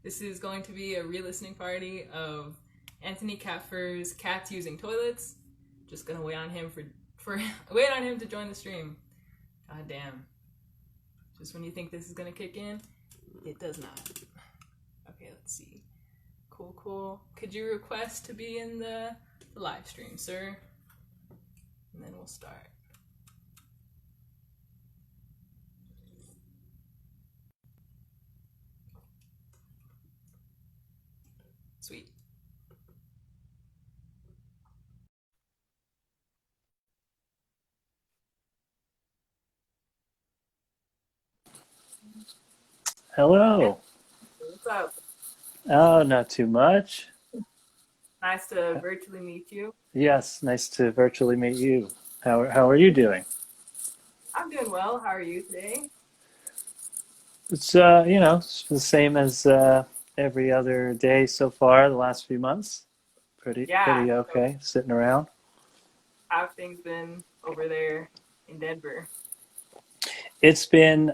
This is going to be a re-listening party of Anthony Kapfer's Cats Using Toilets. Just gonna wait on him for wait on him to join the stream. God damn. Just when you think this is gonna kick in, it does not. Okay, let's see. Cool. Could you request to be in the live stream, sir? And then we'll start. Sweet. Hello. What's up? Oh, not too much. Nice to virtually meet you. Yes, nice to virtually meet you. How are you doing? I'm doing well. How are you today? It's it's the same as every other day so far the last few months. Pretty Yeah. So okay, sitting around. how have things been over there in Denver? It's been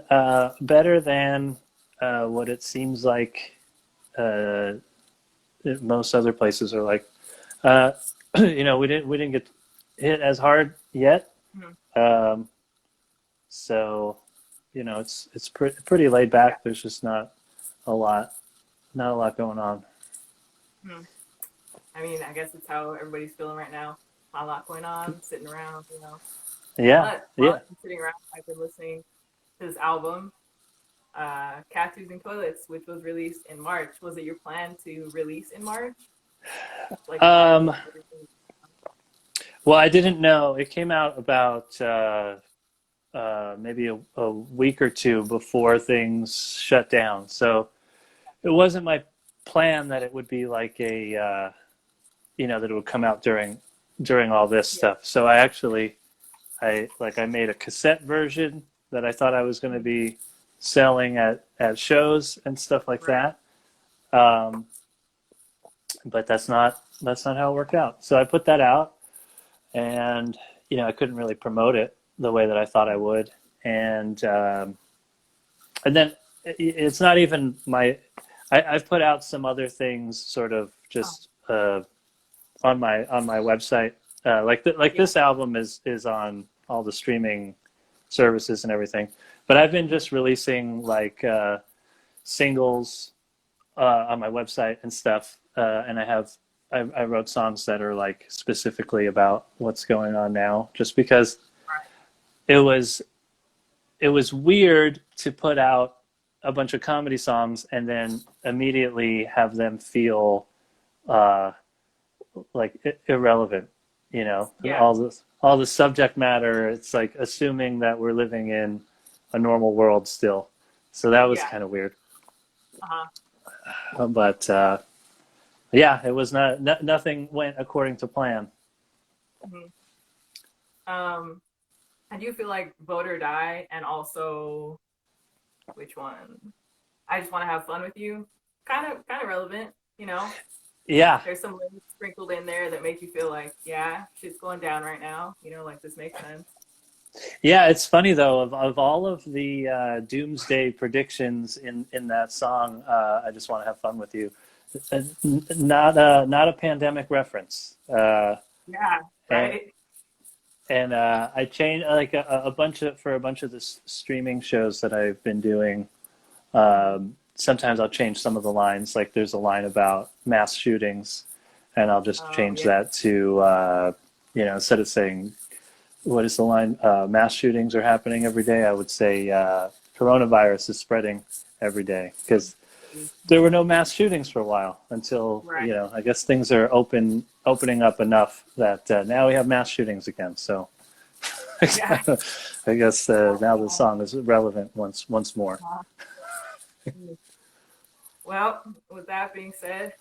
better than what it seems like uh, most other places are like. Uh, we didn't get hit as hard yet. Mhm. Um, So, it's pretty laid Yeah. back. There's just a lot, not a lot going on. Mhm. I mean, I guess it's how everybody's feeling right now. Not a lot going on, sitting around. Yeah, But while yeah. I've been sitting around, I've been listening to this album, Cats Using Toilets, which was released in March. Was it your plan to release in March? Like right Um, when everything. well, I didn't know. It came out about maybe a week or two before things shut down. So it wasn't my plan that it would be like that it would come out during all this Yeah. stuff. So I made a cassette version that I thought I was going to be selling at shows and stuff like Right. that. Um, but that's not how it worked out. So I put that out, and I couldn't really promote it the way that I thought I would, and then it's not even my. I've put out some other things, sort of Oh, just on my website. Like yeah. this album is on all the streaming services and everything, but I've been just releasing like singles on my website and stuff, and I wrote songs that are like specifically about what's going on now, just because Right. it was it was weird to put out a bunch of comedy songs and then immediately have them feel uh, like irrelevant. Yeah. All the subject matter. It's like assuming that we're living in a normal world still. So that was Yeah. kind of weird. Uh-huh. But yeah, it was nothing went according to plan. hmm Um, I do feel like Vote or Die, and also which one? I just want to have fun with you. Kind of relevant. Yeah, There's some lyrics sprinkled in there that make you feel like, yeah, shit's going down right now. Like this makes sense. yeah. It's funny though. Of all of the doomsday predictions in that song, I just want to have fun with you. Not a pandemic reference. Yeah, And right. I changed like a bunch of the streaming shows that I've been doing. Sometimes I'll change some of the lines. Like there's a line about mass shootings, and I'll just Oh change yeah. that to instead of saying what is the line, mass shootings are happening every day, I would say coronavirus is spreading every day, because there were no mass shootings for a while until Right. I guess things are opening up enough that now we have mass shootings again. So Yeah. I guess now the song is relevant once more. Well, with that being said,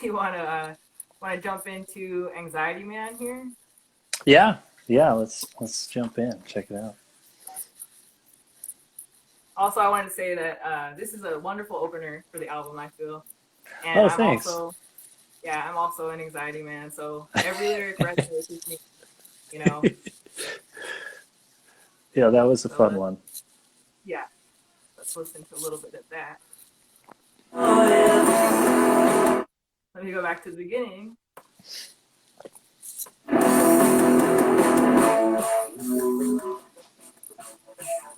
do you want to jump into Anxiety Man here? Yeah, yeah. Let's jump in, check it out. Also, I wanted to say that this is a wonderful opener for the album, I feel. And Oh, thanks. I'm also an anxiety man. So every lyric resonates with me, you know. Yeah, that was a So fun one. yeah, let's listen to a little bit of that. Let me go back to the beginning.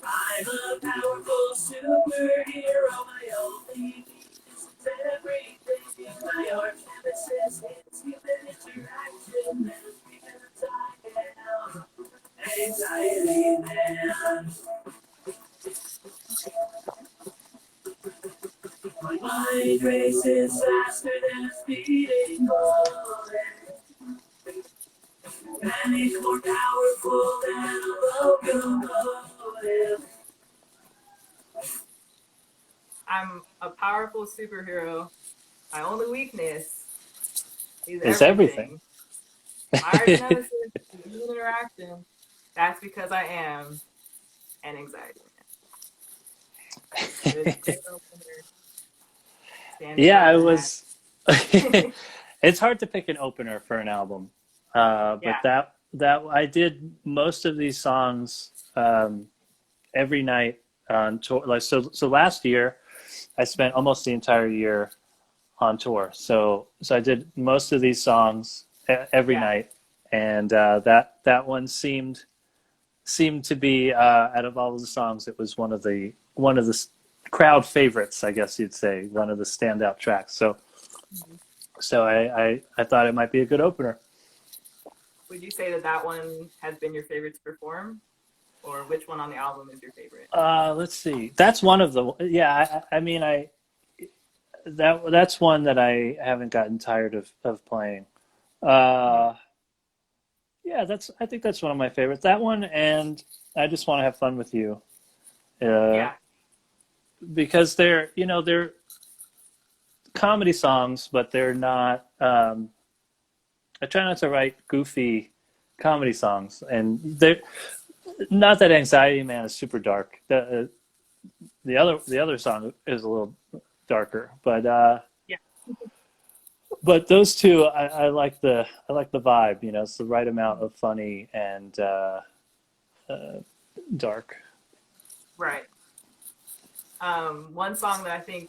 I'm a powerful superhero. My only weakness is everything. My arch nemesis is human interaction. That's because I am anxiety man. My mind races faster than a speeding bullet. Panic more powerful than a locomotive. I'm a powerful superhero. My only weakness is Is everything. everything. My arch nemesis is human interaction. That's because I am an anxiety man. Good opener. Stand Yeah, proud I of that. was. It's hard to pick an opener for an album, Yeah, but that I did most of these songs every night on tour. Like so last year, I spent almost the entire year on tour. So I did most of these songs every yeah. night, and that one seemed to be out of all of the songs, it was one of the crowd favorites, I guess you'd say, one of the standout tracks. So I thought it might be a good opener. Would you say that that one has been your favorite to perform, or which one on the album is your favorite? Let's see. That's one of the yeah. I mean that's one that I haven't gotten tired of playing. Mm-hmm. Uh, yeah, that's I think that's one of my favorites. That one and I just want to have fun with you. Uh, Yeah, because they're comedy songs, but they're not. I try not to write goofy comedy songs, and they're not that Anxiety Man is super dark. The other song is a little darker, yeah, but those two I like the vibe. It's the right amount of funny and uh, dark. right. One song that I think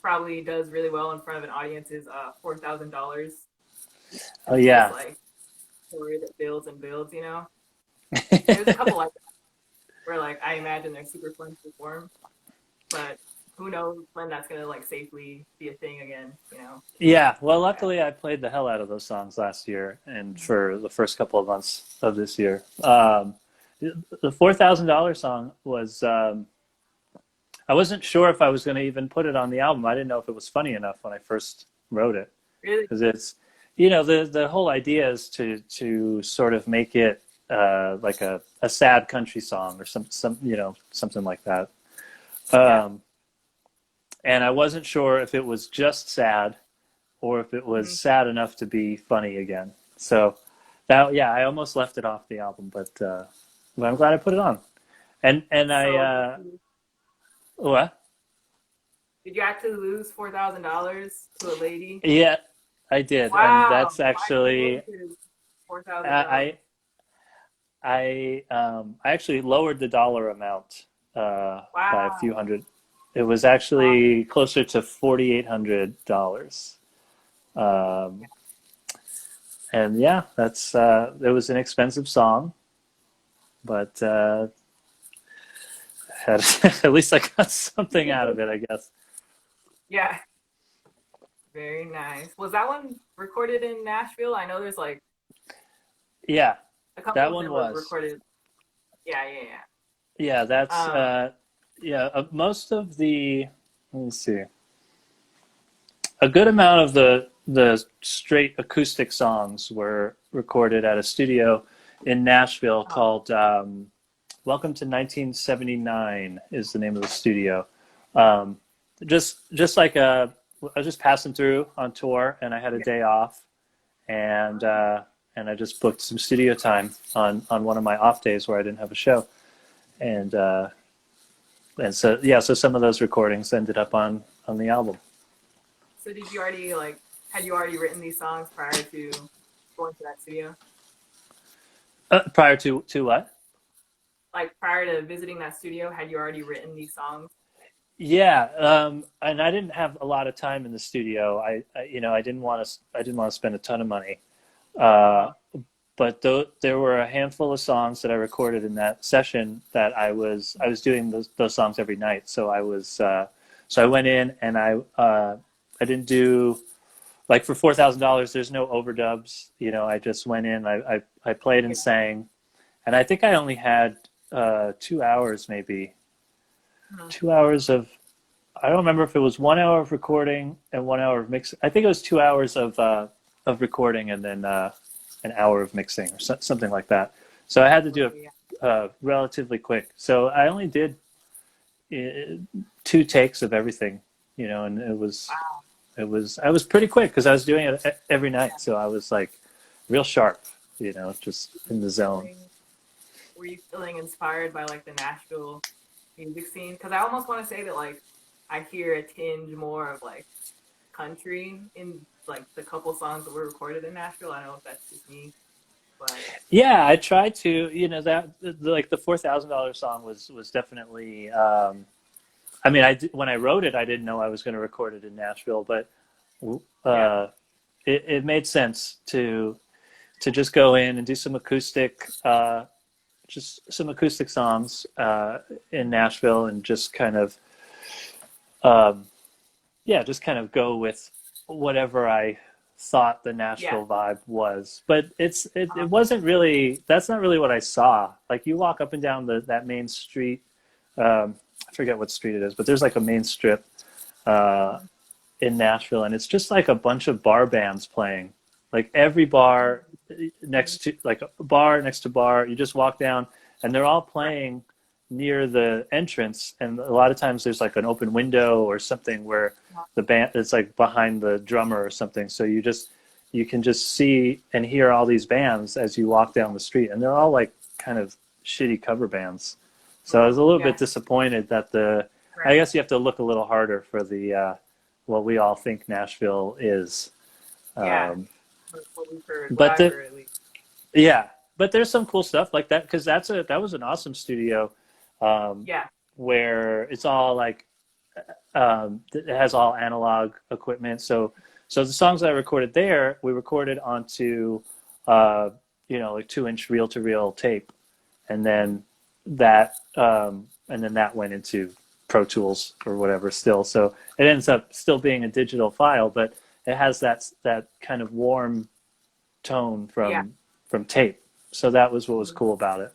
probably does really well in front of an audience is $4,000. Oh It's just yeah. like a story that builds and builds, you know? There's a couple like that where like I imagine they're super fun to perform, but who knows when that's gonna like safely be a thing again, you know? Yeah, well, Yeah. luckily I played the hell out of those songs last year and for the first couple of months of this year. The $4,000 song was, I wasn't sure if I was going to even put it on the album. I didn't know if it was funny enough when I first wrote it Really? because the whole idea is to sort of make it like a sad country song or something like that. Yeah. Um, and I wasn't sure if it was just sad or if it was Mm-hmm. sad enough to be funny again. So yeah, I almost left it off the album, but I'm glad I put it on. And I So what? did you actually lose $4,000 to a lady? Yeah, I did, and Wow. that's Why did you actually lose $4,000? I I actually lowered the dollar amount by a few Wow. hundred. It was Wow. actually closer to $4,800. Um, and yeah, it was an expensive song, but had, at least I got something out of it, I guess. Yeah. Very nice. Was that one recorded in Nashville? I know there's like Yeah, a couple that of one them were was. recorded. Yeah, yeah, Yeah, that's yeah. yeah. Most of the let me see, a good amount of the straight acoustic songs were recorded at a studio in Nashville Oh, called Welcome to 1979 is the name of the studio. Um, just like I was just passing through on tour and I had a yeah. day off and I just booked some studio time on one of my off days where I didn't have a show and uh, and so yeah, so some of those recordings ended up on the album. So did you already like had you already written these songs prior to going to that studio? Prior to what? Like prior to visiting that studio, had you already written these songs? Yeah, and I didn't have a lot of time in the studio. I didn't want to spend a ton of money. Uh, Uh-huh. but there were a handful of songs that I recorded in that session that I was doing those songs every night. So I went in and I didn't do like for $4,000. There's no overdubs. I just went in. I played and Yeah. sang, and I think I only had 2 hours, maybe Mhm. 2 hours of. I don't remember if it was 1 hour of recording and 1 hour of mixing. I think it was 2 hours of recording and then an hour of mixing or something like that. So I had to do it Yeah. relatively quick. So I only did two takes of everything, and Wow. I was pretty quick because I was doing it every Yeah. night. So I was like real sharp, just in the zone. Feeling, were you feeling inspired by like the Nashville music scene? Because I almost want to say that like I hear a tinge more of like country in like the couple songs that were recorded in Nashville. I don't know if that's just me, but Yeah, I tried to, that like the $4,000 song was definitely. I mean, when I wrote it, I didn't know I was going to record it in Nashville, but yeah, uh, it made sense to just go in and do some acoustic, just some acoustic songs in Nashville, and just kind of, um, yeah, just kind of go with whatever I thought the yeah, Nashville vibe was. But it uh, wasn't really. That's not really what I saw. Like you walk up and down that main street. I forget what street it is, but there's like a main strip uh, mhm. in Nashville, and it's just like a bunch of bar bands playing. Like every bar next to like a bar next to bar, you just walk down, and they're all Right, playing near the entrance. And a lot of times there's like an open window or something where the band it's like behind the drummer or something. So you can just see and hear all these bands as you walk down the street, and they're all like kind of shitty cover bands. So I was a little bit yeah, disappointed that I right, guess you have to look a little harder for the what we all think Nashville is. yeah. Um, What we've heard, what but I've the, heard at least. yeah, but there's some cool stuff like that because that was an awesome studio um, Yeah, where it's all like it has all analog equipment. So the songs that I recorded there, we recorded onto uh, like 2 inch reel to reel tape, and mhm. then that went into Pro Tools or whatever still. So it ends up still being a digital file, but it has that kind of warm tone Yeah, from tape. So that was what was mhm. cool about it.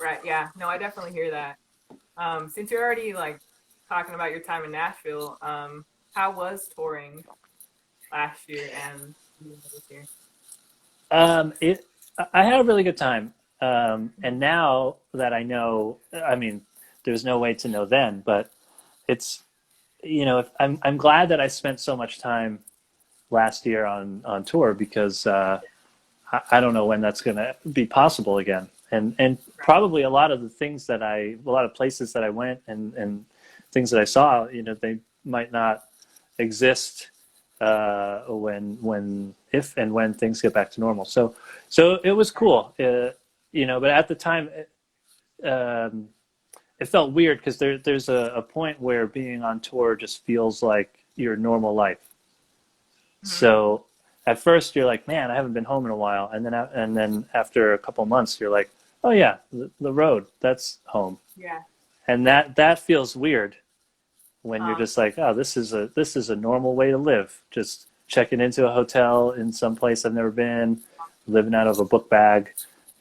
Right. Yeah. No, I definitely hear that. Since you're already like talking about your time in Nashville, how was touring last year and this year? It I had a really good time, and now that I know, I mean, there's no way to know then, but it's I'm glad that I spent so much time last year on tour because I don't know when that's going to be possible again. And Right. probably a lot of places that I went and things that I saw, they might not exist when if and when things get back to normal. So it was Right. cool, but at the time, um, it felt weird because there's a point where being on tour just feels like your normal life. Hmm. So at first you're like, man, I haven't been home in a while, and then after a couple months you're like, oh yeah, the road, that's home, Yeah. and that feels weird when you're Uh, just like, oh, this is a normal way to live, just checking into a hotel in some place I've never been, living out of a book bag,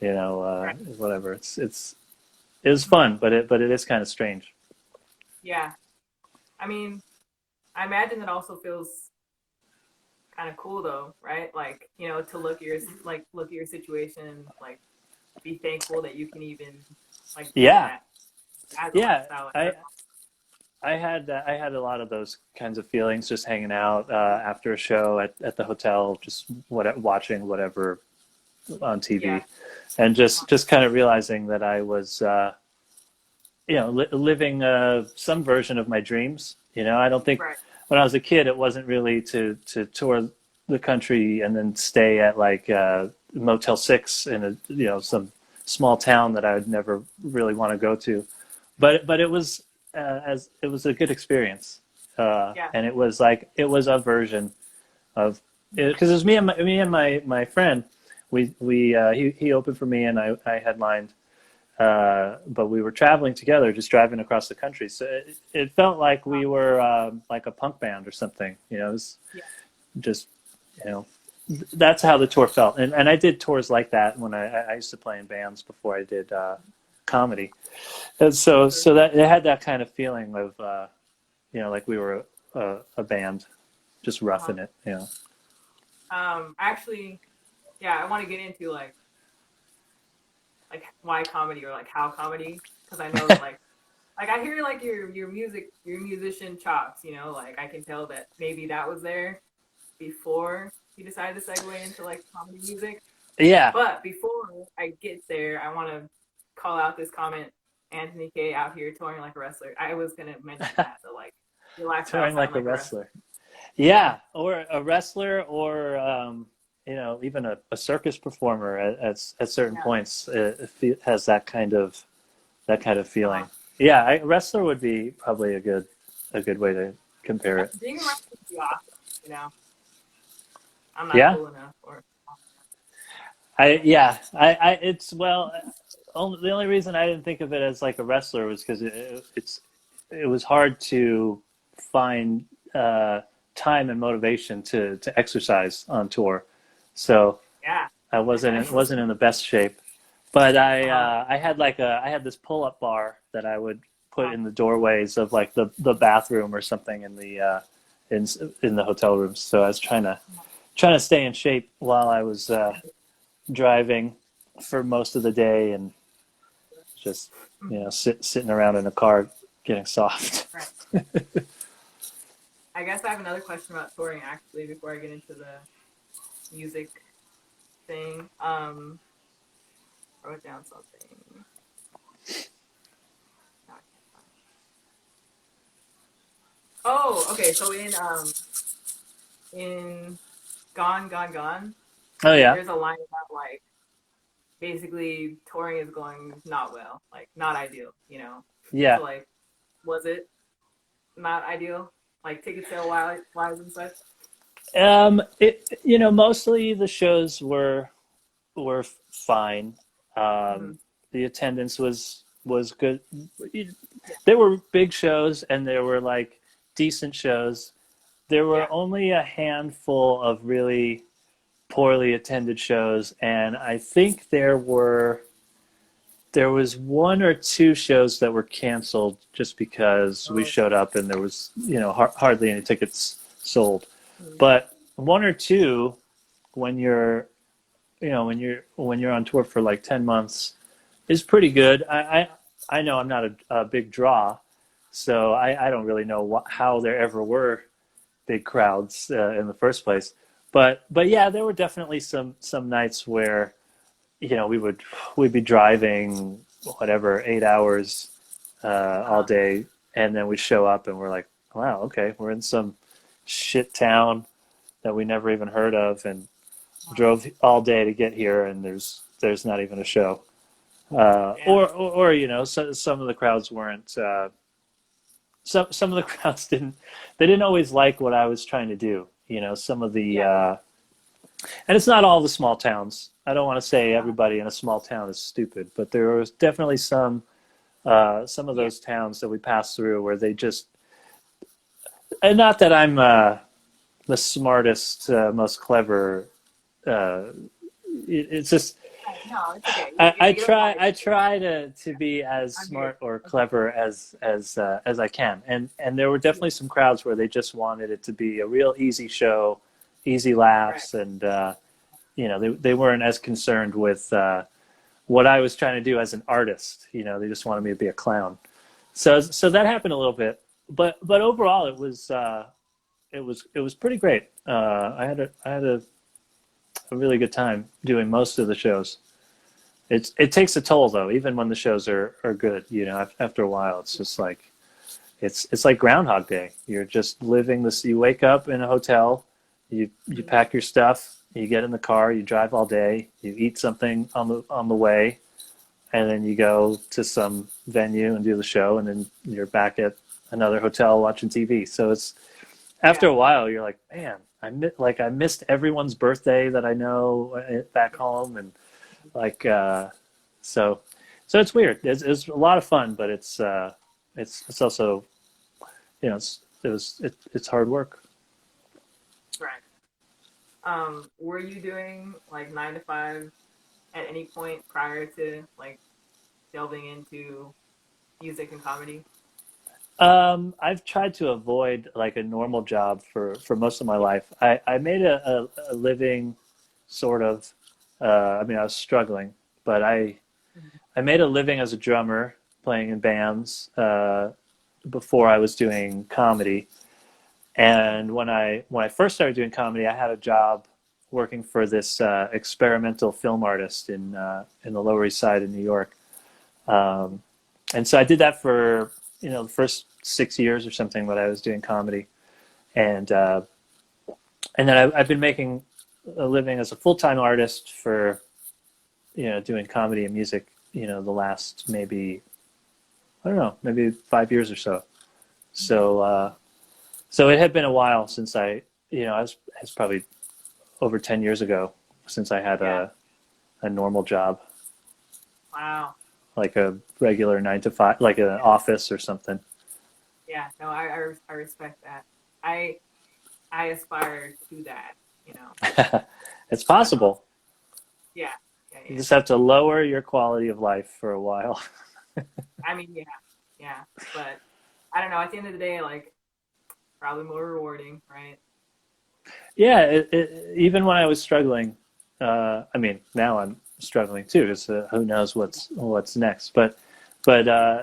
right. whatever. It was fun, but it is kind of strange. Yeah. I mean, I imagine it also feels kind of cool though, right? Like, to look at your situation, like be thankful that you can even like do Yeah, that as a yeah. lifestyle. Like, I that's awesome. I had a lot of those kinds of feelings just hanging out after a show at the hotel, just watching whatever on Yeah. TV, and just kind of realizing that I was living some version of my dreams. I don't think Right. when I was a kid it wasn't really to tour the country and then stay at like Motel 6 in some small town that I would never really want to go to, but it was as it was a good experience, Yeah. and it was like it was a version of because it was me and my friend. He opened for me and I headlined, but we were traveling together, just driving across the country. So it felt like we were like a punk band or something. It was Yeah. just you know that's how the tour felt. And I did tours like that when I used to play in bands before I did comedy. And so that it had that kind of feeling of like we were a band just Uh-huh. roughing it. Actually, yeah, I want to get into like why comedy or like how comedy because I know like I hear like your musician chops, like I can tell that maybe that was there before you decided to segue into like comedy music. Yeah, But before I get there, I want to call out this comment. Anthony K out here touring like a wrestler. I was gonna mention that, so like your lifestyle touring sound like a like a wrestler. wrestler. Yeah. Yeah, or a wrestler, or even a circus performer at certain Yeah. points. It has that kind of Uh-huh. feeling. Yeah, wrestler would be probably a good way to compare Yeah. it. Being a wrestler would be awesome. You know, I'm not Yeah, cool enough or it's well. The only reason I didn't think of it as like a wrestler was because it was hard to find time and motivation to exercise on tour, so yeah. I wasn't Okay. in, wasn't in the best shape. But I Uh-huh. I had I had this pull up bar that I would put Uh-huh. in the doorways of like the bathroom or something in in the hotel rooms. So I was trying to stay in shape while I was driving for most of the day and just Mhm. sitting around in a car getting soft. Right. I guess I have another question about touring actually before I get into the music thing. I wrote down something. No, I can't find it. Oh, okay. So in Gone, Gone, Gone, Oh yeah, there's a line about like basically touring is going not well, like not ideal, yeah. So like, was it not ideal? Like ticket sale wise and such. Mostly the shows were fine. Mm-hmm. The attendance was good. Yeah, There were big shows and there were like decent shows. There were yeah, only a handful of really poorly attended shows, and I think there was one or two shows that were canceled just because we oh, showed up and there was hardly any tickets sold. mm, But one or two, when you're on tour for like 10 months, is pretty good. I know I'm not a big draw, so I don't really know how there ever were big crowds in the first place. But yeah, there were definitely some nights where we'd be driving whatever 8 hours all uh-huh. day, and then we show up and we're like, wow, okay, we're in some shit town that we never even heard of, and Uh-huh. drove all day to get here, and there's not even a show. Damn. Or some of the crowds weren't. Some of the crowds didn't always like what I was trying to do. Some of the Yeah. and it's not all the small towns. I don't want to say Uh-huh. everybody in a small town is stupid, but there was definitely some of Yeah. those towns that we passed through where they just, and not that I'm the smartest, most clever. Uh, it's just No, it's okay. I, I You don't try want I it. try to be as I'm here. smart or Okay. clever as I can, and there were definitely some crowds where they just wanted it to be a real easy show, easy Right. laughs, and they weren't as concerned with what I was trying to do as an artist. They just wanted me to be a clown. So that happened a little bit, but overall it was pretty great. I had a really good time doing most of the shows. It takes a toll though, even when the shows are good. After a while, it's just like it's like Groundhog Day. You're just living this. You wake up in a hotel, you Mhm. pack your stuff, you get in the car, you drive all day, you eat something on the way, and then you go to some venue and do the show, and then you're back at another hotel watching TV. So it's after Yeah. a while, you're like, man, I missed everyone's birthday that I know back home, and like so so it's weird. It's a lot of fun, but it's also it's hard work. Right. Were you doing like 9 to 5 at any point prior to like delving into music and comedy? I've tried to avoid like a normal job for most of my life. I made a living sort of. I mean, I was struggling, but Mhm. I made a living as a drummer playing in bands before I was doing comedy. And when I first started doing comedy, I had a job working for this experimental film artist in the Lower East Side in New York. Um, and so I did that for the first 6 years or something that I was doing comedy, and and then I've been making a living as a full time artist for doing comedy and music. The last maybe I don't know, maybe 5 years or so. So so it had been a while since I was probably over 10 years ago since I had Yeah. a normal job, Wow. like a regular 9 to 5, like an Yeah. office or something. Yeah. No, I respect that. I I aspire to that. You know. It's That's awesome. possible. Yeah. Yeah. You Yeah. just have to lower your quality of life for a while. I mean, yeah. Yeah. But I don't know. At the end of the day, like probably more rewarding, right? Yeah, even when I was struggling, I mean, now I'm struggling too. Because who knows what's next? But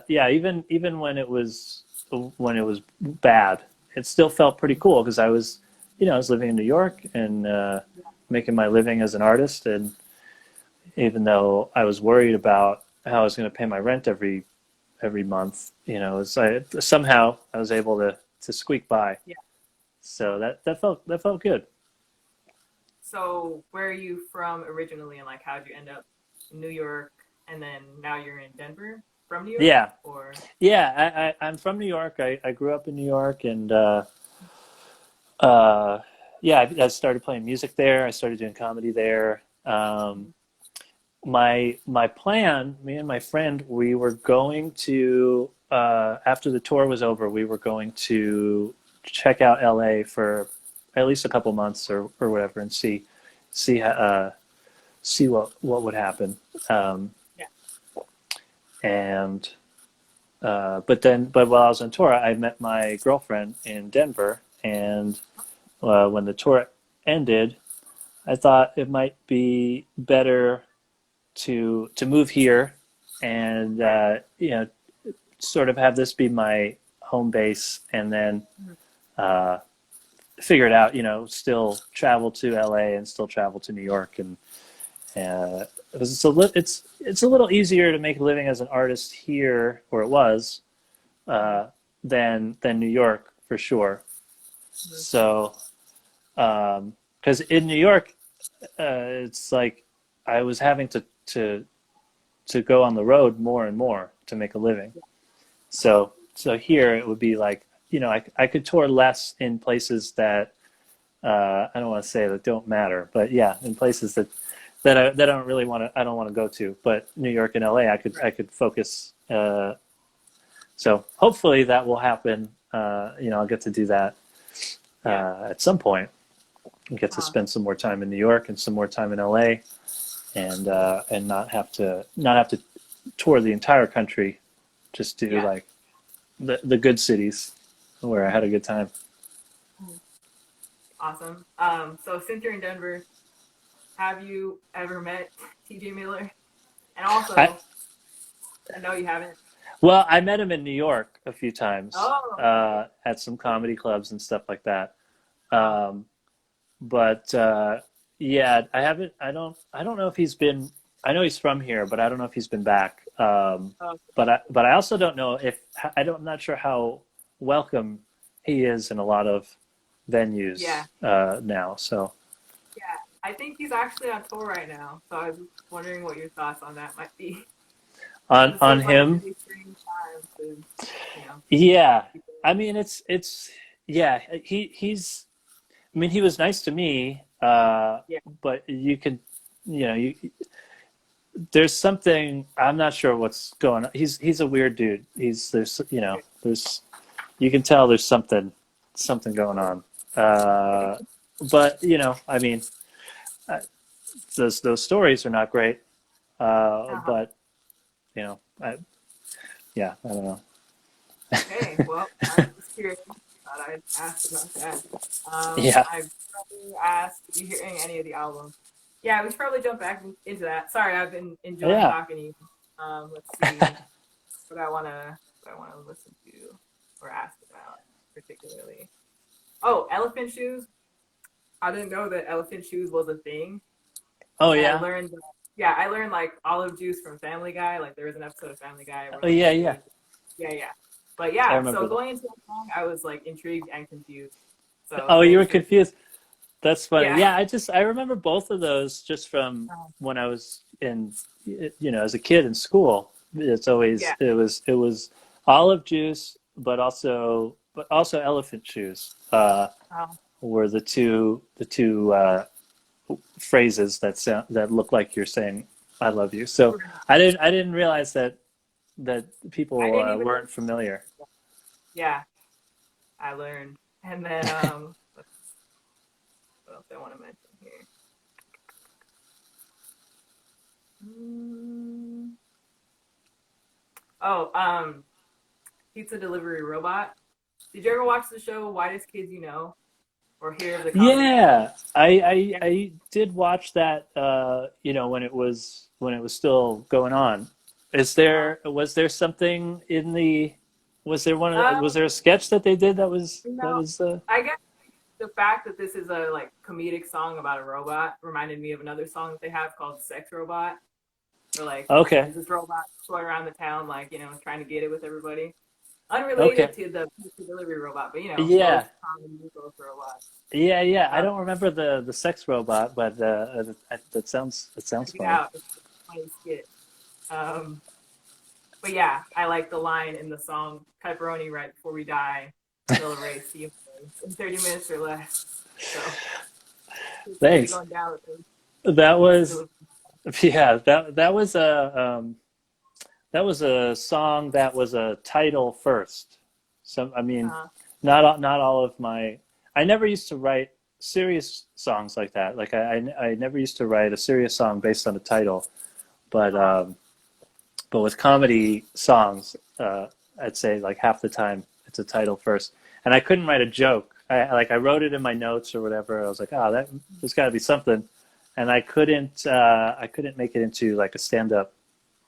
yeah, even when it was bad, it still felt pretty cool because I was living in New York and making my living as an artist, and even though I was worried about how I was going to pay my rent every month, somehow I was able to squeak by. Yeah. So that felt good. So where are you from originally, and like how'd you end up in New York, and then now you're in Denver from New York, Yeah, or yeah. I'm from New York. I grew up in New York, and yeah, I started playing music there. I started doing comedy there. My plan, me and my friend, we were going to after the tour was over, we were going to check out LA for at least a couple months or whatever, and see what would happen. Um, yeah, and but while I was on tour, I met my girlfriend in Denver, and when the tour ended, I thought it might be better to move here and right, sort of have this be my home base, and then mhm, uh, figure it out. Still travel to LA and still travel to New York, and it's a little easier to make a living as an artist here, or it was, mhm, uh, than New York for sure. mhm, So because in New York, it's like I was having to go on the road more and more to make a living. So here it would be like I could tour less in places that I don't want to say that don't matter, but yeah, in places that I don't really I don't want to go to. But New York and LA, right, I could focus. So hopefully that will happen. I'll get to do that yeah, at some point. And get to uh, spend some more time in New York and some more time in LA, and not have to tour the entire country. Just do yeah, like the good cities where I had a good time. mhm. Awesome. So since you're in Denver, have you ever met TJ Miller? And I also, no, you haven't. Well, I met him in New York a few times Oh, okay. at some comedy clubs and stuff like that. Uh, Um, but yeah, I haven't. I don't know if he's been. I know he's from here, but I don't know if he's been back. oh, But I also don't know if I'm not sure how welcome he is in a lot of venues yeah, now. So yeah. I think he's actually on tour right now. So I was wondering what your thoughts on that might be. This on seems like a him. really strange time to, you know, Yeah, people. I mean it's yeah, he's I mean he was nice to me, Yeah, but you could you know you there's something I'm not sure what's going on. He's a weird dude. He's there's you know there's you can tell there's something going on. Uh, but you know I mean uh, those stories are not great. uh-huh. But you know yeah I don't know. Okay, well, I was just curious. Thought I'd ask about that. Yeah, I probably asked, did you hearing any of the album? Yeah, we should probably jump back into that. Sorry, I've been enjoying yeah. talking to you. Let's see what I wanna listen to or ask about particularly. Oh, elephant shoes. I didn't know that elephant shoes was a thing, Oh and I yeah. learned. Yeah, I learned like olive juice from Family Guy. Like there was an episode of Family Guy where Oh like yeah, yeah. they, yeah, yeah. But I yeah, so remember that. going into the song, I was like intrigued and confused. So Oh, you were thanks for, confused. That's funny. yeah. Yeah, I remember both of those just from when I was in you know as a kid in school. It's always Yeah. it was olive juice, but also elephant shoes. Um, Were the two phrases that sound that look like you're saying "I love you." So I didn't realize that I people didn't even. weren't familiar. Yeah, I learned. And then what else I want to mention here? Mm, Oh, pizza delivery robot. Did you ever watch the show Whitest Kids You Know or hear of the comedy? Yeah, Yeah. I did watch that. You know, when it was still going on. Is Uh, there was there something in the was there was um, there a sketch that they did that no, was I guess the fact that this is a like comedic song about a robot reminded me of another song that they have called "Sex Robot," where like okay, there's this robot going around the town, like trying to get it with everybody. Unrelated okay, to the pizza delivery robot, but both yeah, comedy, both robots. yeah. I Uh, don't remember the sex robot, but that sounds Check it funny. out. It's a funny skit. Um, but yeah, I like the line in the song "Pepperoni right before we die." They'll erase the in 30 minutes or less. So it's really Thanks. going down with the That pizza was delivery. yeah that was a song that was a title first. So I mean, Uh, not all of my. I never used to write serious songs like that. Like I never used to write a serious song based on a title. But uh, but with comedy songs, I'd say like half the time it's a title first. And I couldn't write a joke. I wrote it in my notes or whatever. I was like, oh, that there's got to be something, and I couldn't make it into like a stand up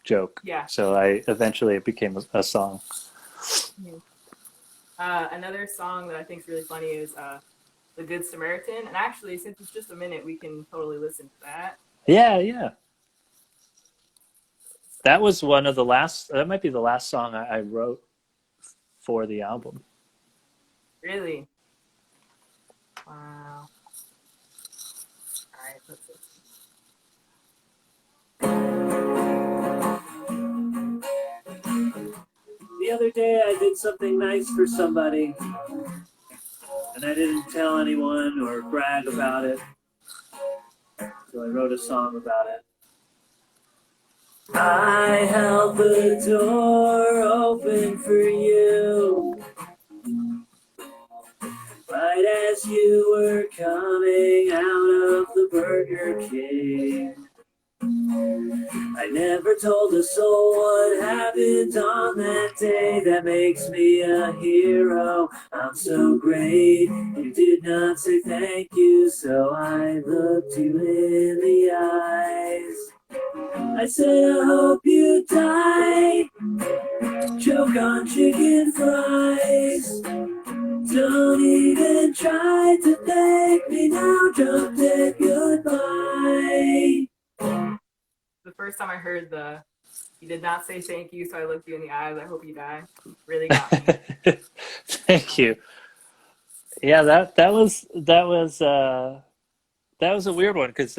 joke. yeah. So I eventually it became a song. Mhm. Another song that I think is really funny is "The Good Samaritan." And actually, since it's just a minute, we can totally listen to that. Yeah, yeah. That was one of the last. That might be the last song I wrote for the album. Really? Wow. All right, let's listen. The other day I did something nice for somebody, and I didn't tell anyone or brag about it. So I wrote a song about it. I held the door open for you, right as you were coming out of the Burger King. I never told a soul what happened on that day. That makes me a hero. I'm so great. You did not say thank you, so I looked you in the eyes. I said, I hope you die. Choke on chicken fries. Don't even try to thank me now. Drop dead goodbye. The first time I heard the "You did not say thank you, so I looked you in the eyes. I hope you die," really got me. Thank you. Yeah, that was a weird one because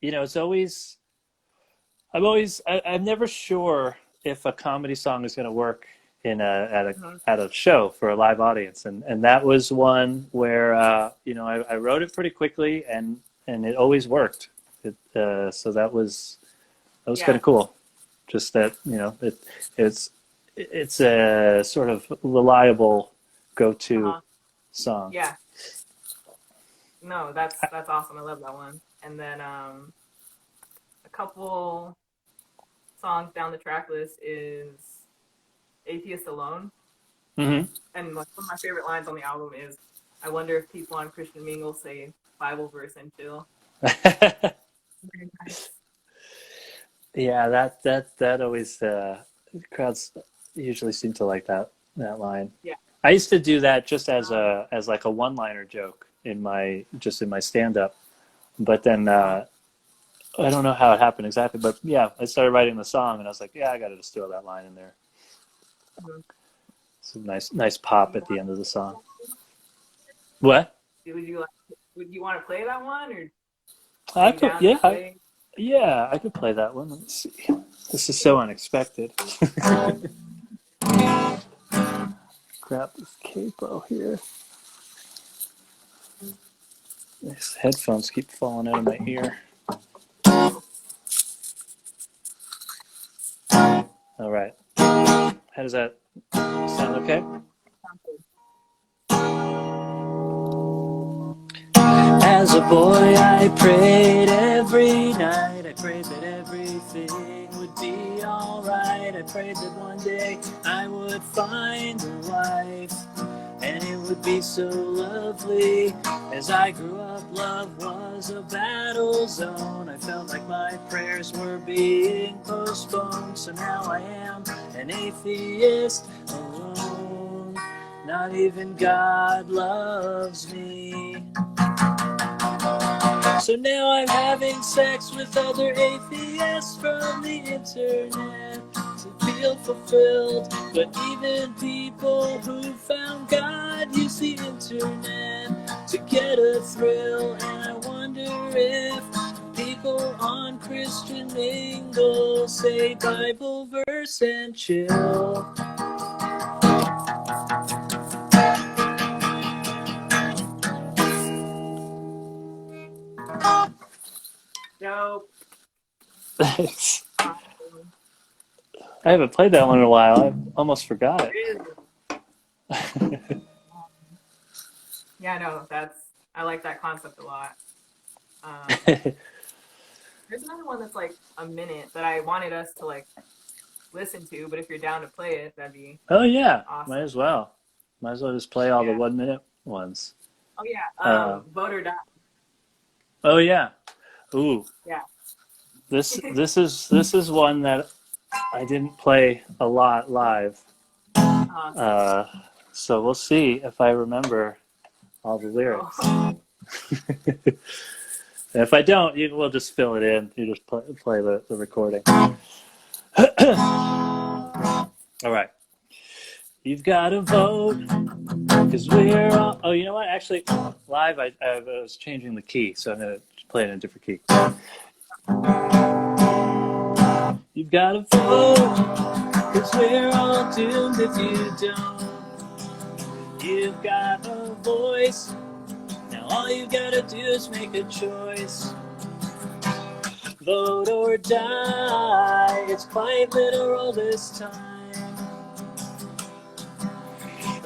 you know it's always I'm never sure if a comedy song is going to work in Mhm. at a show for a live audience, and that was one where I wrote it pretty quickly, and it always worked. So that was kind Yeah. of cool. Just that it's it's a sort of reliable go-to Uh-huh. song. Yeah. No, that's awesome. I love that one. And then a couple songs down the track list is Atheist Alone. Hmm. And like, one of my favorite lines on the album is, I wonder if people on Christian Mingle say Bible verse and chill. Very nice. Yeah, that always crowds usually seem to like that line. Yeah. I used to do that just Um, as like a one-liner joke in my stand-up, but then uh, I don't know how it happened exactly, but yeah, I started writing the song and I was like, yeah, I got to just throw that line in there. mhm. It's a nice pop Do you at the want end of the song. to, What? would you like, would you want to play that one, or are I you could down to yeah play? yeah I could play that one. Let's see. This is so unexpected. Grab this capo here. These headphones keep falling out of my ear. All right. How does that sound? Okay. As a boy, I prayed every night. I prayed that everything would be alright. I prayed that one day I would find a wife, and it would be so lovely. As I grew up, love was a battle zone. I felt like my prayers were being postponed. So now I am an atheist alone. Not even God loves me. So now I'm having sex with other atheists from the internet to feel fulfilled. But even people who found God use the internet to get a thrill. And I wonder if people on Christian Mingle say Bible verse and chill. Dope. Thanks. Awesome. I haven't played that one in a while. I almost forgot it. Really? Yeah, no, I like that concept a lot. Um, there's another one that's like a minute that I wanted us to like listen to, but if you're down to play it, that'd be Oh yeah, might awesome. as well. Might as well just play all the Yeah. 1 minute ones. Oh yeah. Uh, Vote or Die. oh yeah. Ooh, Yeah. this is one that I didn't play a lot live. Uh, Uh, so we'll see if I remember all the lyrics. oh, And if I don't, we'll just fill it in. You just play the recording. All right. You've got to vote because we're all. Oh, you know what? Actually, live, I was changing the key, so I'm going to play it in a different key. You've got to vote because we're all doomed if you don't. You've got a voice. Now all you gotta do is make a choice. Vote or die. It's quite literal this time.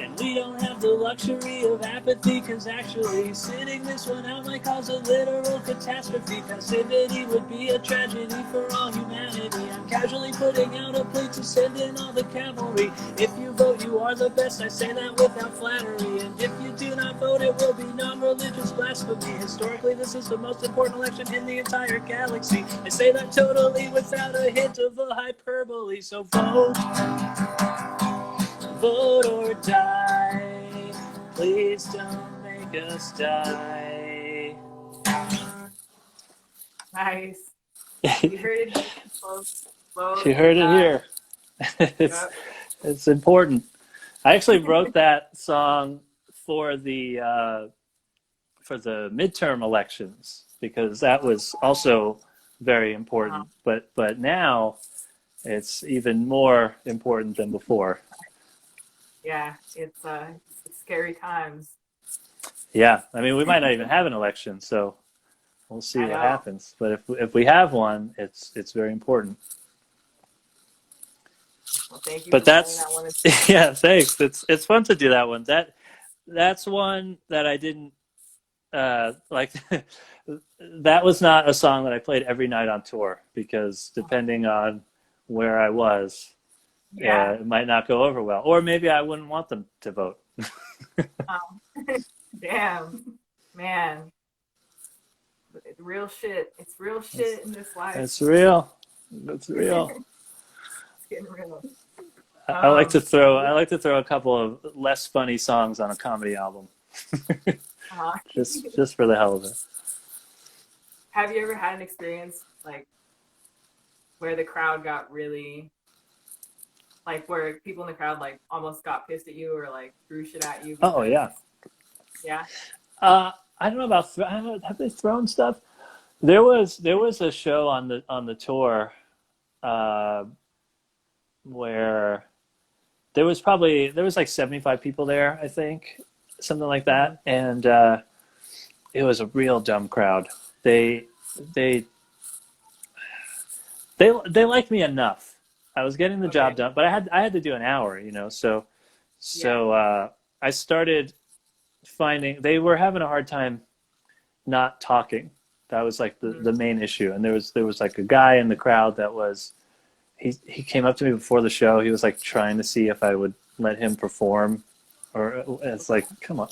And we don't have the luxury of apathy, cause actually sitting this one out might cause a literal catastrophe. Passivity would be a tragedy for all humanity. I'm casually putting out a plea to send in all the cavalry. If you vote, you are the best. I say that without flattery. And if you do not vote, it will be non-religious blasphemy. Historically, this is the most important election in the entire galaxy. I say that totally without a hint of a hyperbole. So vote. Vote or die. Please don't make us die. nice. You heard it, folks. Vote You or heard it die. here. it's Yep. it's important. I actually wrote that song for the midterm elections because that was also very Uh-huh. important. But now it's even more important than before. Yeah, it's scary times. Yeah, I mean, we might not even have an election, so we'll see I what know. happens. But if we have one, it's very important. Well, thank you But for playing that that's one as well. yeah, thanks. It's fun to do that one. That's one that I didn't like. That was not a song that I played every night on tour because depending on where I was, Yeah. it might not go over well, or maybe I wouldn't want them to vote. Um, damn, man, it's real shit. It's real It's, shit in this life. it's real. It's real. It's getting real. I Yeah. like to throw a couple of less funny songs on a comedy album, Uh, just for the hell of it. have you ever had an experience like where the crowd got really like where people in the crowd like almost got pissed at you or like threw shit at you Oh because yeah. yeah. I don't know about have they thrown stuff? There was a show on the tour uh, where there was like 75 people there, I think, something like Hmm. that, and it was a real dumb crowd. They they they liked me enough. I was getting the job Okay. done, but I had to do an hour, you know. Yeah. So I started finding they were having a hard time not talking. That was like Hmm. the main issue. And there was like a guy in the crowd that was he came up to me before the show. He was like trying to see if I would let him perform. Or it's like, come on,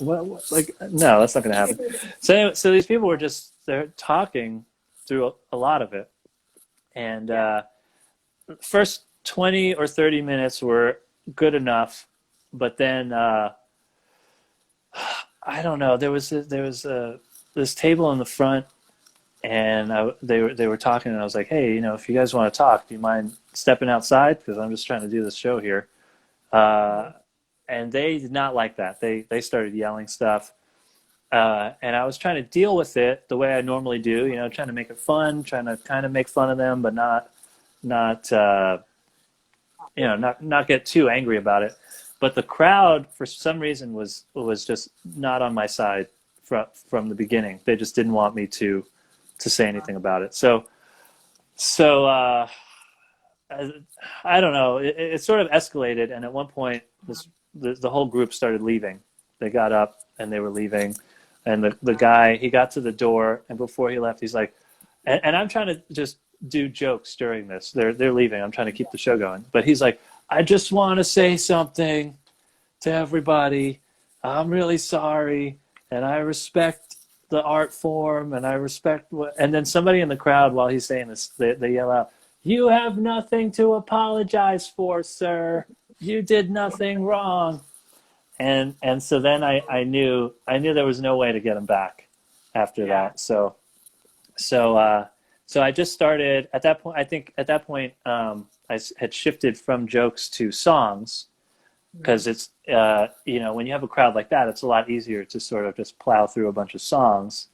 like no, that's not going to happen. So anyway, so these people were just they're talking through a lot of it, and Yeah. first 20 or 30 minutes were good enough, but then I don't know. There was this table in the front, and they were talking, and I was like, hey, you know, if you guys want to talk, do you mind stepping outside? Because I'm just trying to do this show here. Hmm. Uh, and they did not like that. They started yelling stuff, and I was trying to deal with it the way I normally do. You know, trying to make it fun, trying to kind of make fun of them, but not you know not get too angry about it. But the crowd, for some reason, was just not on my side from the beginning. They just didn't want me to say anything about it. So I, I don't know. It sort of escalated, and at one point, the whole group started leaving. They got up and they were leaving, and the guy he got to the door, and before he left, he's like, and I'm trying to just do jokes during this. They're leaving. I'm trying to keep the show going, but he's like, I just want to say something to everybody. I'm really sorry, and I respect the art form, and I respect what. And then somebody in the crowd, while he's saying this, they yell out, "You have nothing to apologize for, sir. You did nothing wrong." And so then I knew there was no way to get him back after Yeah. that. So so I just started at that point. I think at that point I had shifted from jokes to songs Hmm. because it's you know when you have a crowd like that, it's a lot easier to sort of just plow through a bunch of songs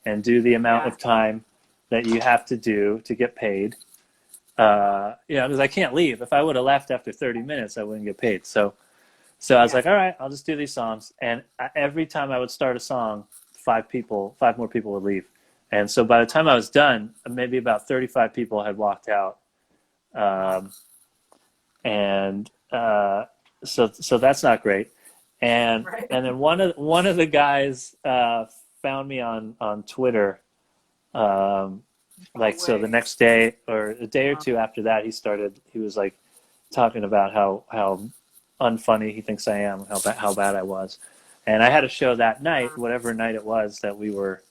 and do the amount Yeah. of time that you have to do to get paid. You know, because I can't leave. If I would have left after 30 minutes, I wouldn't get paid. So I was Yeah. like, all right, I'll just do these songs. And every time I would start a song, five more people would leave. And so by the time I was done, maybe about 35 people had walked out. Wow. Um, and so that's not great. Right. And then one of the guys found me on Twitter. Um, No like so the way. next day or a day or Uh, two after that, he was like talking about how unfunny he thinks I am, how bad I was. And I had a show that night, whatever night it was that we were.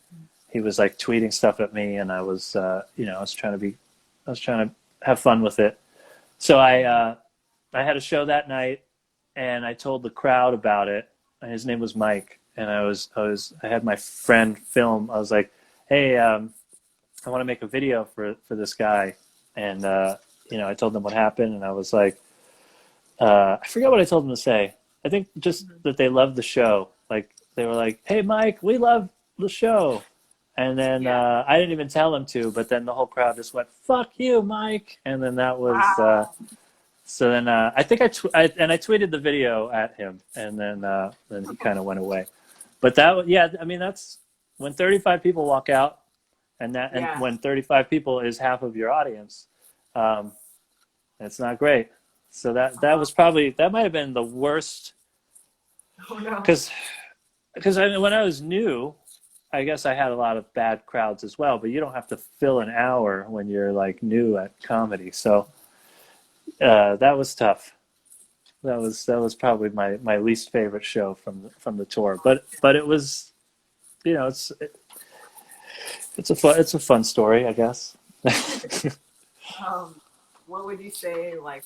He was like tweeting stuff at me, and I was, you know, I was trying to have fun with it. So I had a show that night, and I told the crowd about it. And his name was Mike, and I had my friend film. I was like, hey, I want to make a video for this guy, and you know, I told them what happened, and I was like, I forgot what I told them to say. I think just mhm. that they loved the show. Like they were like, "Hey, Mike, we love the show," And then Yeah. I didn't even tell him to, but then the whole crowd just went, "Fuck you, Mike!" And then that was. Wow. So then I think I tweeted the video at him, and then he kind of went away. But yeah, I mean that's when 35 people walk out, and Yeah. when 35 people is half of your audience, um, it's not great. So that was probably that might have been the worst Oh no. because I mean when I was new, I guess I had a lot of bad crowds as well. But you don't have to fill an hour when you're like new at comedy, so that was tough. That was probably my least favorite show from the tour. But it was you know it's a fun story, I guess. What would you say, like,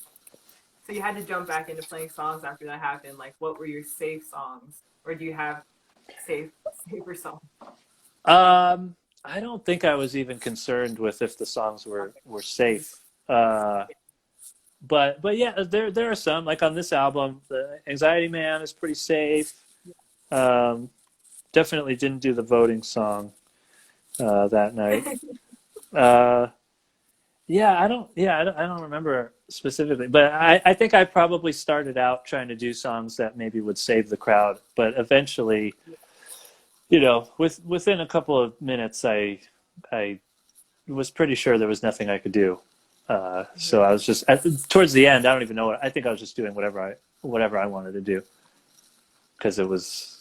so you had to jump back into playing songs after that happened. Like, what were your safe songs? Or do you have safer songs? I don't think I was even concerned with if the songs Okay. were safe. But yeah, there are some like on this album, the Anxiety Man is pretty safe. Um, Definitely didn't do the voting song that night. Uh, I don't remember specifically, but I think I probably started out trying to do songs that maybe would save the crowd, but eventually, within a couple of minutes, I was pretty sure there was nothing I could do. So I was just towards the end. I don't even know what I think I was just doing whatever I wanted to do because it was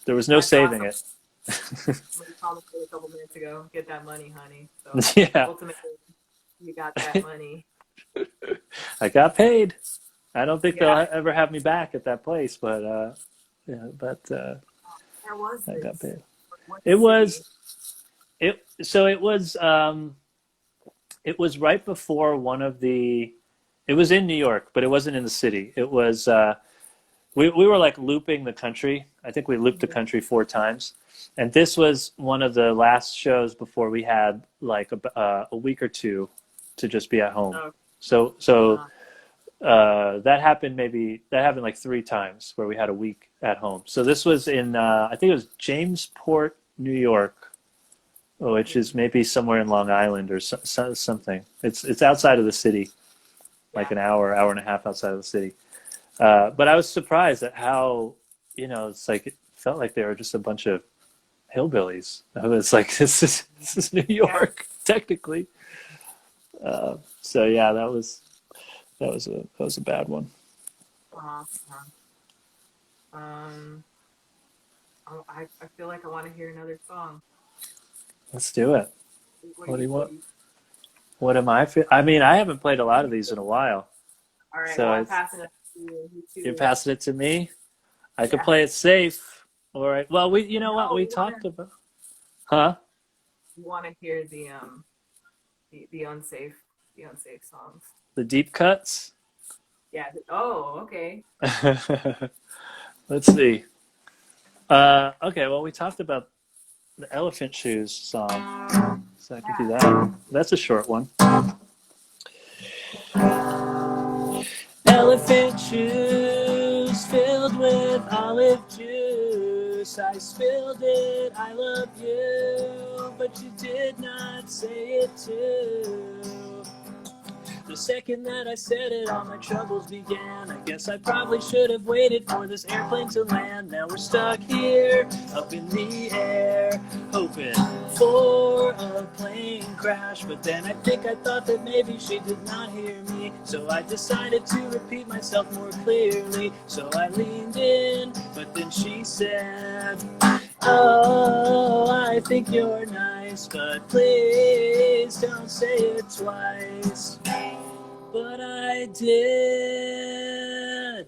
there was no That's saving awesome. it. Somebody promised me a couple minutes ago, get that money, honey. So Yeah, ultimately, you got that money. I got paid. I don't think they'll Yeah. ever have me back at that place, but yeah, but Where was I got this? paid. What It city? was it. So it was right before one of the. It was in New York, but it wasn't in the city. It was we were like looping the country. I think we looped the country 4 times, and this was one of the last shows before we had like a week or two to just be at home. Oh, So uh, that happened like 3 times where we had a week at home. So this was in I think it was Jamesport, New York, which is maybe somewhere in Long Island or something. It's outside of the city, like yeah. an hour and a half outside of the city. But I was surprised at how it's like it felt like they were just a bunch of hillbillies. It's like this is New Yeah. York technically. So yeah, that was a bad one. Uh-huh. Um, oh, I feel like I want to hear another song. Let's do it. What do What do you, you what want? do you, What am I? I mean, I haven't played a lot of these in a while, all right, well, so I'm it's passing it to you. You you're two, passing it to me. I could yeah. play it safe. All right. Well, you know what No, we talked about, huh? we want to hear the unsafe, the unsafe songs. The deep cuts. Yeah. Oh, okay. Let's see. Okay. Well, we talked about the Elephant Shoes song, so I could do Yeah. that. That's a short one. Elephant shoes filled with olive juice. I spilled it, I love you, but you did not say it too. The second that I said it, all my troubles began. I guess I probably should have waited for this airplane to land. Now we're stuck here, up in the air, hoping for a plane crash. But then I think I thought that maybe she did not hear me. So I decided to repeat myself more clearly. So I leaned in, but then she said, "Oh, I think you're nice, but please don't say it twice." But I did.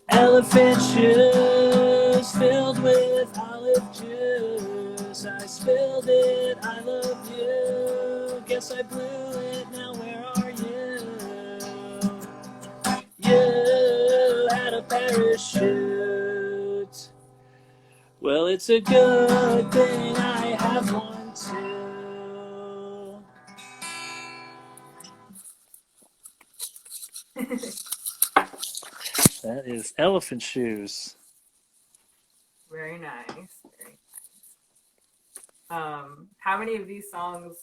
Elephant shoes filled with olive juice. I spilled it, I love you. Guess I blew it, now where are you? You had a parachute. Well, it's a good thing I have one too. That is Elephant Shoes. Very nice. Very. How many of these songs,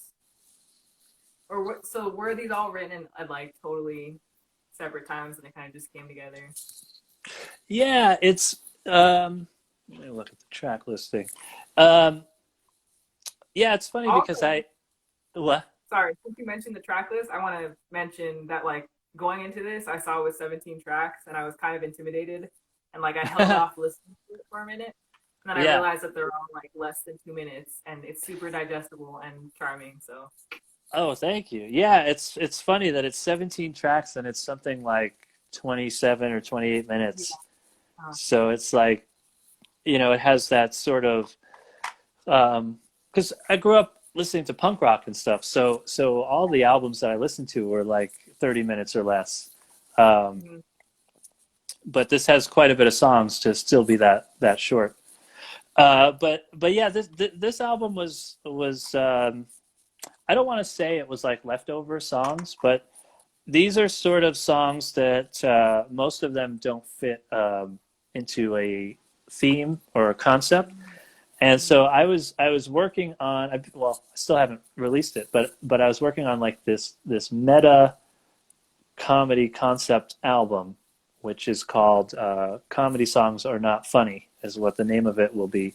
or what? So were these all written at like totally separate times, and they kind of just came together? Yeah, it's let me look at the track listing. Um, yeah, it's funny because Also, I what? sorry, since you mentioned the track list, I want to mention that like going into this, I saw it was 17 tracks, and I was kind of intimidated, and like I held off listening to it for a minute, and then I Yeah. realized that they're all like less than 2 minutes, and it's super digestible and charming. So Oh, thank you. Yeah, it's funny that it's 17 tracks and it's something like 27 or 28 yeah, minutes. So it's like, it has that sort of because I grew up listening to punk rock and stuff. So all the albums that I listened to were like 30 minutes or less. Um, mhm. but this has quite a bit of songs to still be that short. But yeah, this album was I don't want to say it was like leftover songs, but these are sort of songs that most of them don't fit into a theme or a concept. And so I was working on, well, I still haven't released it, but I was working on like this meta comedy concept album, which is called "Comedy Songs Are Not Funny," is what the name of it will be,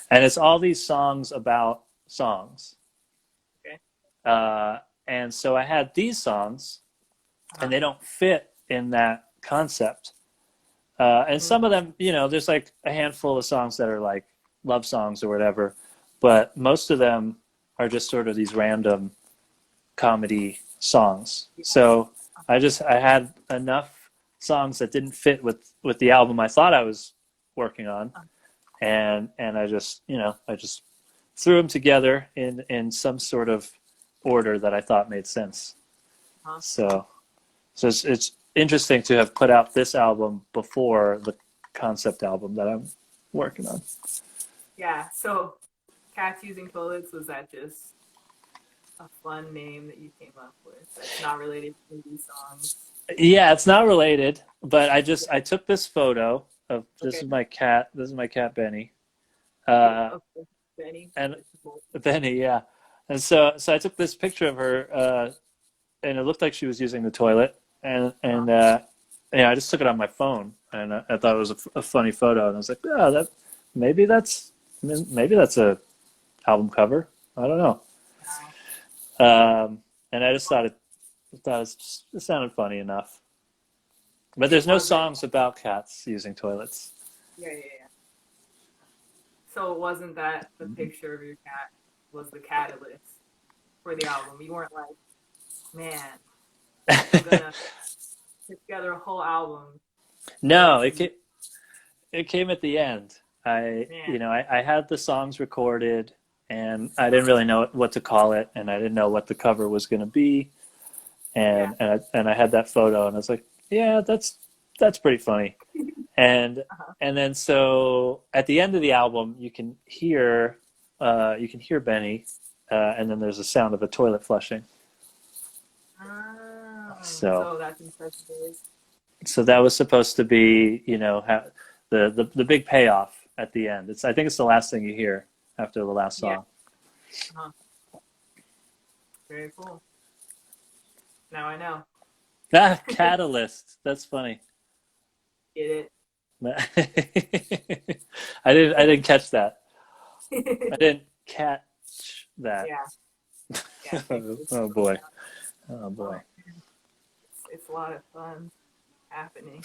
and it's all these songs about songs. Okay. Uh, and so I had these songs, and Uh-huh. they don't fit in that concept. And Mhm. some of them, there's like a handful of songs that are like love songs or whatever, but most of them are just sort of these random comedy songs. So I had enough songs that didn't fit with the album I thought I was working on, and I just threw them together in some sort of order that I thought made sense. Uh-huh. So it's interesting to have put out this album before the concept album that I'm working on. Yeah. So cats using toilets, was that just a fun name that you came up with? That's not related to these songs. Yeah, it's not related, but Yeah. I took this photo of this Okay. is my cat. This is my cat Benny. Okay. Uh, Okay. Benny. and That's cool. Benny, yeah. And so I took this picture of her, and it looked like she was using the toilet, Uh-huh. I just took it on my phone, and I thought it was a funny photo, and I was like, oh, maybe that's maybe that's a album cover. I don't know. Wow. And I just it sounded funny enough. But It there's no wasn't. songs about cats using toilets. Yeah. Yeah. Yeah. So it wasn't that the picture of your cat was the catalyst for the album. You weren't like, man, I'm gonna put together a whole album No, releasing these. it came at the end. Man. I had the songs recorded, and I didn't really know what to call it, and I didn't know what the cover was going to be, Yeah. and I had that photo, and I was like, yeah, that's pretty funny, and Uh-huh. and then so at the end of the album, you can hear Benny, and then there's a sound of a toilet flushing. So So that's impressive. so that was supposed to be, the big payoff at the end. I think it's the last thing you hear after the last Yeah. song. Uh-huh. Very cool. Now I know. Ah, Catalyst. That's funny. Get I didn't catch that. I it? didn't catch that. Yeah. Yeah. Oh boy. Oh boy. Oh, it's a lot of fun happening.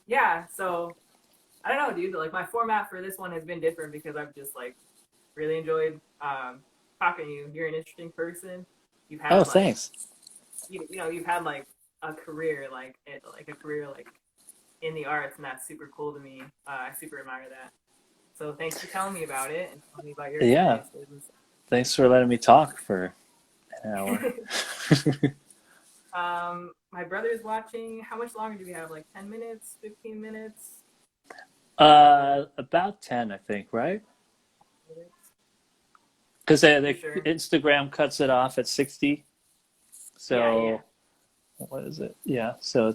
Yeah, so I don't know, dude. Like my format for this one has been different because I've just like really enjoyed talking to you. You're an interesting person. You've Oh, had like thanks. you've had like a career like a career like in the arts, and that's super cool to me. I super admire that. So thanks for telling me about it and telling me about your Yeah. experiences. Thanks for letting me talk for an hour. My brother's watching. How much longer do we have? Like 10 minutes, 15 minutes? About 10, I think, right? Minutes? Because You sure? Instagram cuts it off at 60. Yeah, yeah. So what is it? Yeah. So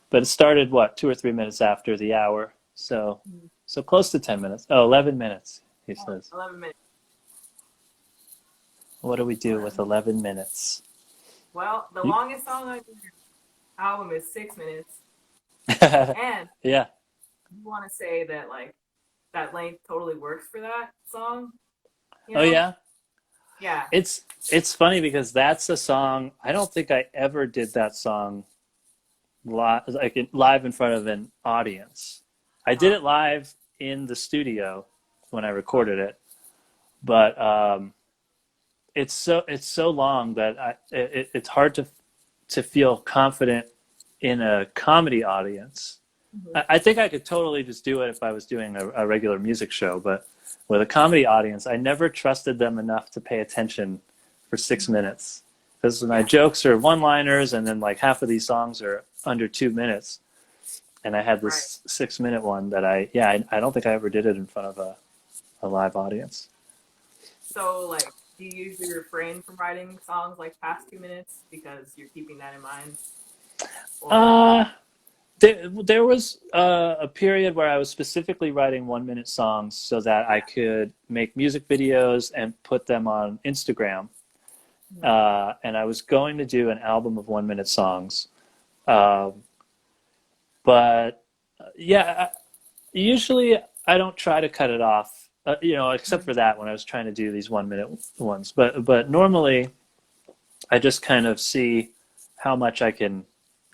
but it started what 2 or 3 minutes after the hour. So So close to 10 minutes. Oh, 11 minutes, he Oh, says. 11 minutes. What do we do with 11. 11 minutes? Well, the You- longest song on your album is 6 minutes, and Yeah. you want to say that like that length totally works for that song, you Oh, know? yeah. Yeah. It's funny because that's a song. I don't think I ever did that song live in front of an audience. I did Uh, it live in the studio when I recorded it, but it's so long that it's hard to feel confident in a comedy audience. mhm. I think I could totally just do it if I was doing a regular music show, but with a comedy audience, I never trusted them enough to pay attention for 6 minutes. Because my Yeah. jokes are one-liners, and then like half of these songs are under 2 minutes. And I had Right. this 6 minute one that I don't think I ever did it in front of a live audience. So like, do you usually refrain from writing songs like past 2 minutes because you're keeping that in mind, or Uh, there was a period where I was specifically writing 1 minute songs so that I yeah? could make music videos and put them on Instagram. Mhm. And I was going to do an album of 1 minute songs. Um, but yeah, usually I don't try to cut it off, except for that when I was trying to do these 1 minute ones. But normally I just kind of see how much I can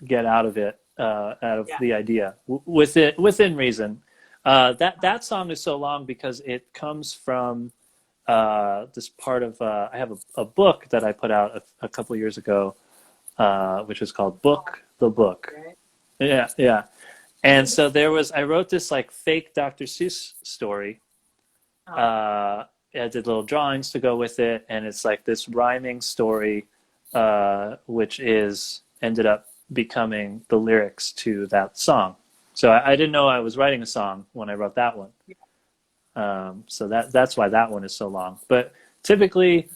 get out of it, out of Yeah. the idea within reason. That song is so long because it comes from this part of I have a book that I put out a couple years ago, which was called Oh, Book the Book. right. Yeah, yeah. And so I wrote this like fake Dr. Seuss story. Uh, I did little drawings to go with it, and it's like this rhyming story, which is ended up becoming the lyrics to that song. So I didn't know I was writing a song when I wrote that one. yeah. So that's why that one is so long. But typically,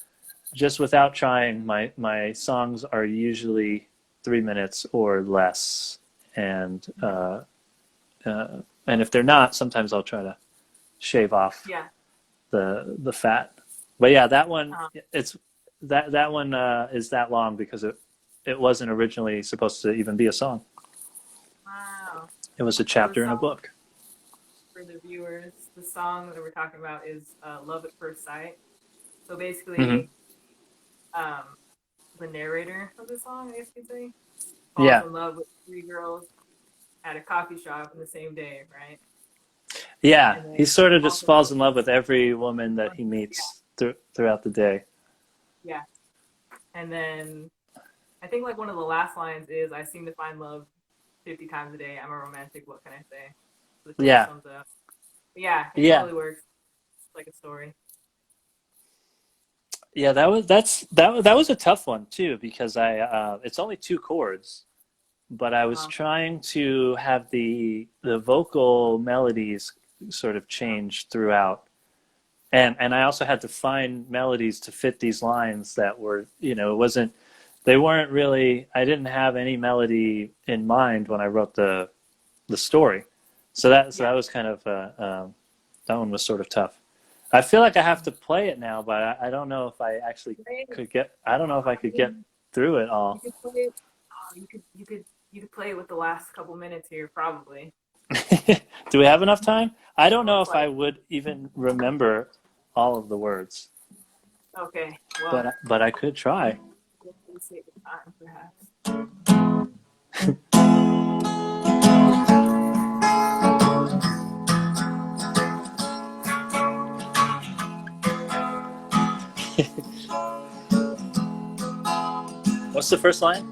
just without trying, my songs are usually 3 minutes or less, and and if they're not, sometimes I'll try to shave off Yeah. the fat. But yeah, that one Uh, it's that one is that long because it wasn't originally supposed to even be a song. wow. It was a So the chapter in a song book. for the viewers, the song that we're talking about is "Love at First Sight." So Hmm. basically, um, the narrator of the song, I guess you could say, falls Yeah, in love with three girls at a coffee shop in the same day, right? yeah. And He then sort of just also falls goes, in love with every woman that he yeah, meets throughout the day. yeah. And then I think like one of the last lines is, "I seem to find love 50 times a day. I'm a romantic. What can I say?" Which like Yeah, sums up. But yeah, it yeah. totally works. It's like a story. Yeah, that was a tough one too because I it's only two chords, but I was Uh, trying to have the vocal melodies sort of uh, change throughout, and I also had to find melodies to fit these lines that were, it wasn't, they weren't really, I didn't have any melody in mind when I wrote the story, so that yeah. was kind of that one was sort of tough. I feel like I have to play it now, but I don't know if I actually Right. could get. I don't know if I I could get mean, through it you all. could play it. Oh, you could play it with the last couple minutes here, probably. Do we have enough time? I don't know Most if I likely. would even remember all of the words, Okay. Well, but I could try. let's save the time, perhaps. What's the first line?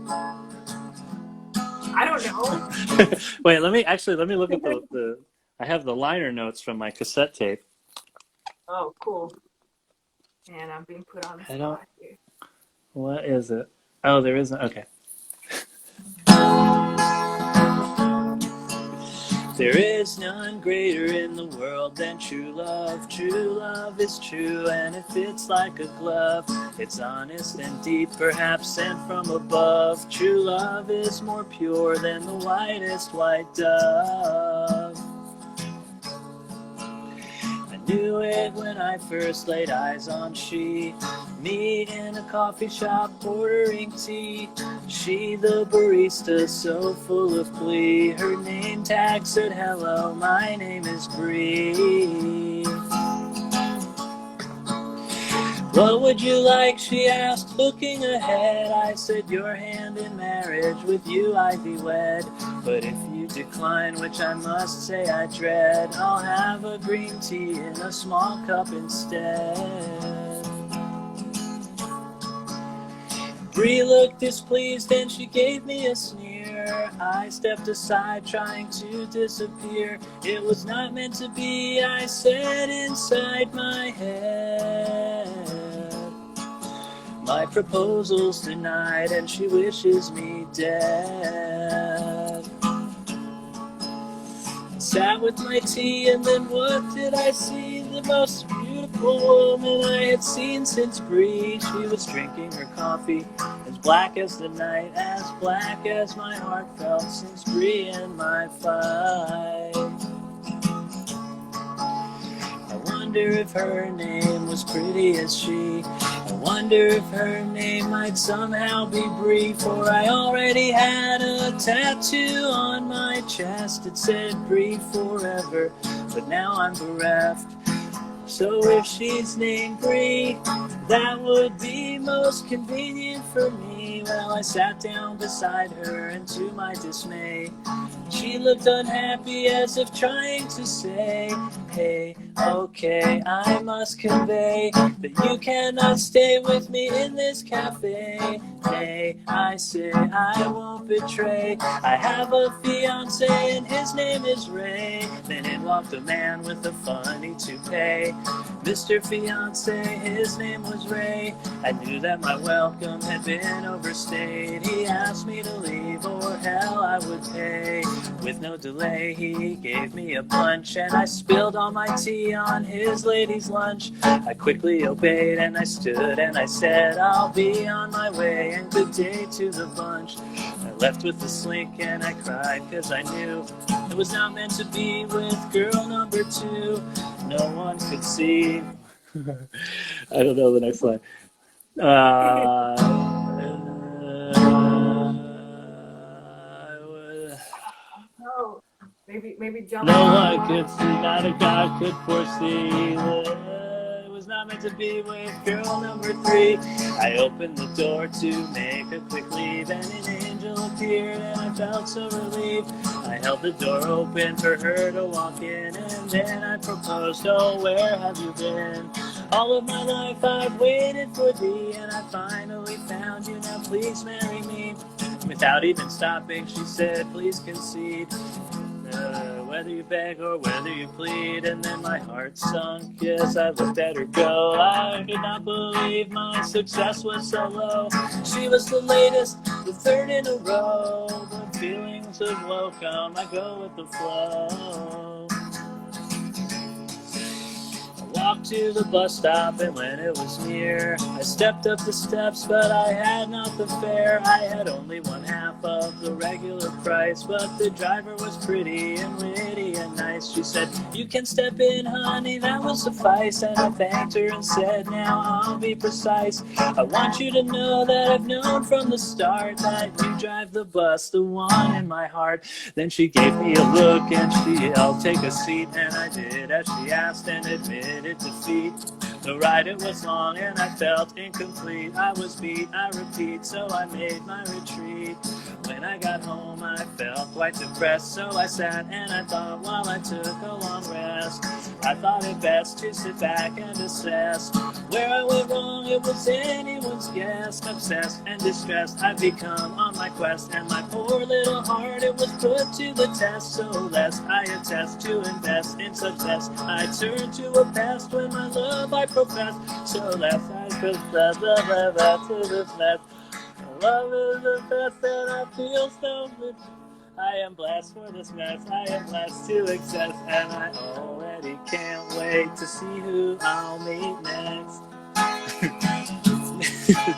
I don't know. Wait, let me look at the. I have the liner notes from my cassette tape. Oh, cool. And I'm being put on the I don't. spot here. What is it? Oh, there isn't. Okay. There is none greater in the world than true love. True love is true, and it fits like a glove. It's honest and deep, perhaps sent from above. True love is more pure than the whitest white dove. knew it when I first laid eyes on she. Me in a coffee shop ordering tea. She the barista so full of glee. Her name tag said hello, my name is Bree. What would you like, she asked, looking ahead. I said, your hand in marriage, with you I'd be wed. But if you decline, which I must say I dread, I'll have a green tea in a small cup instead. Bree looked displeased and she gave me a sneer. I stepped aside trying to disappear. It was not meant to be, I said inside my head. My proposal's denied and she wishes me dead. Sat with my tea and then what did I see? The most beautiful woman I had seen since Bree. She was drinking her coffee, as black as the night, as black as my heart felt since Bree and my fight. I wonder if her name was pretty as she. I wonder if her name might somehow be Bree, for I already had a tattoo on my chest. It said Bree forever, but now I'm bereft. So if she's named Bree, that would be most convenient for me. Well, I sat down beside her, and to my dismay, she looked unhappy as if trying to say, hey, okay, I must convey that you cannot stay with me in this cafe. Nay, I say I won't betray. I have a fiancé and his name is Ray. Then in walked a man with a funny toupee. Mr. Fiancé, his name was Ray. I knew that my welcome had been overstayed. He asked me to leave or hell I would pay. With no delay he gave me a punch, and I spilled all my tea on his lady's lunch. I quickly obeyed and I stood and I said, I'll be on my way and good day to the bunch. I left with a slink and I cried cause I knew it was not meant to be with girl number two. No one could see. I don't know the next line. No, maybe jump. No one could see, not a god could foresee. It was not meant to be with girl number three. I opened the door to make a quick leave, and an angel appeared, and I felt so relieved. I held the door open for her to walk in, and then I proposed, oh, where have you been? All of my life I've waited for thee, and I finally found you, now please marry me. Without even stopping, she said, please concede. Whether you beg or whether you plead. And then my heart sunk as I looked at her go. I could not believe my success was so low. She was the latest, the third in a row. The feelings of woe come, I go with the flow. Walked to the bus stop, and when it was near, I stepped up the steps, but I had not the fare. I had only one half of the regular price, but the driver was pretty and witty and nice. She said, you can step in, honey, that will suffice. And I thanked her and said, now I'll be precise. I want you to know that I've known from the start that you drive the bus, the one in my heart. Then she gave me a look and she yelled, take a seat, and I did as she asked and admitted defeat. The ride, it was long and I felt incomplete. I was beat, I repeat, so I made my retreat. When I got home I felt quite depressed, so I sat and I thought while I took a long rest. I thought it best to sit back and assess where I went wrong. It was anyone's guess. Obsessed and distressed I've become on my quest, and my poor little heart, it was put to the test. So lest I attest to invest in success, I turned to a past when my love I professed. So lest I confess the love to this mess. Love is the best and I feel so good. I am blessed for this mess, I am blessed to excess, and I already can't wait to see who I'll meet next.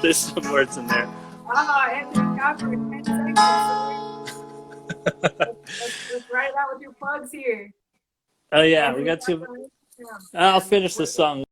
There's some words in there. Anthony Kapfer, 10 seconds. Let's ride it out with your plugs here. Oh yeah, we got two. I'll finish this song.